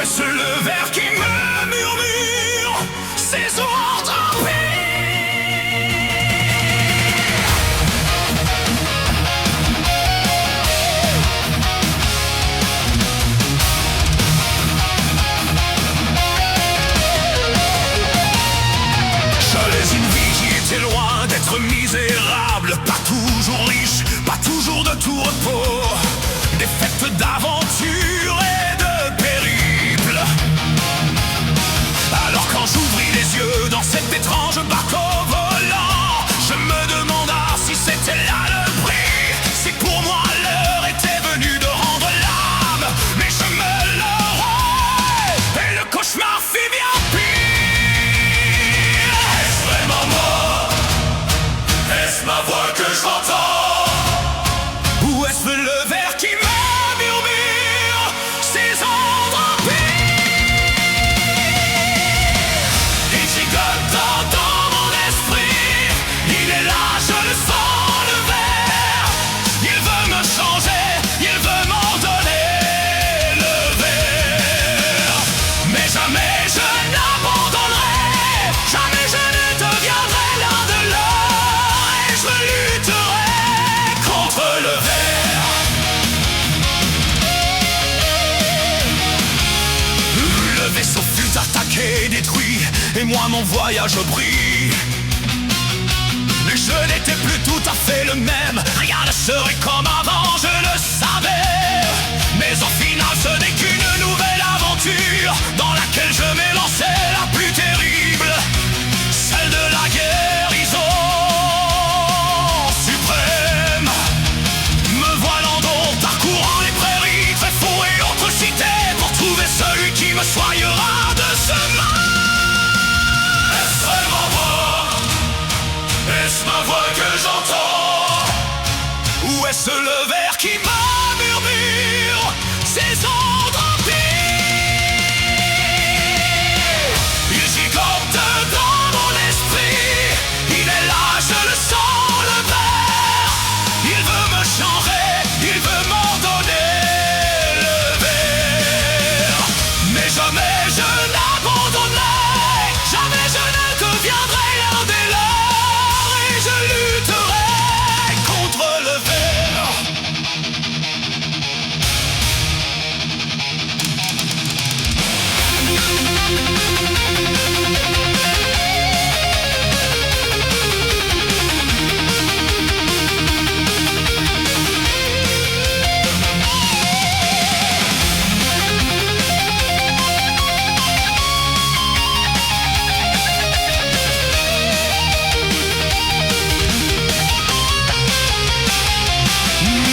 est-ce le verre qui me murmure ses ordres? J'allais une vie qui était loin d'être misérable, pas toujours riche, pas toujours de tout repos, des fêtes d'aventure et de périple. Alors quand j'ouvris les yeux dans cet étrange bateau volant, je me demanda si c'était là le prix, si pour moi l'heure était venue de rendre l'âme. Mais je me leurrais et le cauchemar fit bien pire. Est-ce vraiment moi? Est-ce ma voix que j'entends? Ou est-ce le verre qui me murmure ses ordres? Il gigote dans mon esprit, il est là, je le sens, le verre. Il veut me changer, il veut m'en donner le verre. Mais jamais je n'abandonnerai, jamais je ne deviendrai l'un de l'or. Et je lutterai contre le verre. Le vaisseau fut attaqué, détruit, et moi mon voyage brille. Mais je n'étais plus tout à fait le même, rien ne serait comme avant, je le savais. Mais au final ce n'est qu'une nouvelle aventure dans laquelle je m'ai lancé, la plus terrible, celle de la guérison suprême. Me voilant donc parcourant les prairies, tréfonds et autres cités, pour trouver celui qui me soignera de ce mal. Est-ce vraiment moi? Est-ce ma voix que j'entends? Ou est-ce le verre qui me murmure ses ordres? Il gigote dans mon esprit, il est là, je le sens, le verre. Il veut me changer, il veut m'en donner le verre. Mais jamais je n'abandonnerai, jamais je ne deviendrai l'un des leurs. Et je lutterai contre le verre.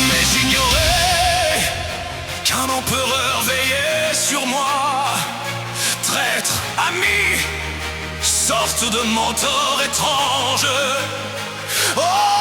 Mais j'ignorais qu'un empereur veillait sur moi. Traître, ami, sorte de mentor étrange. Oh!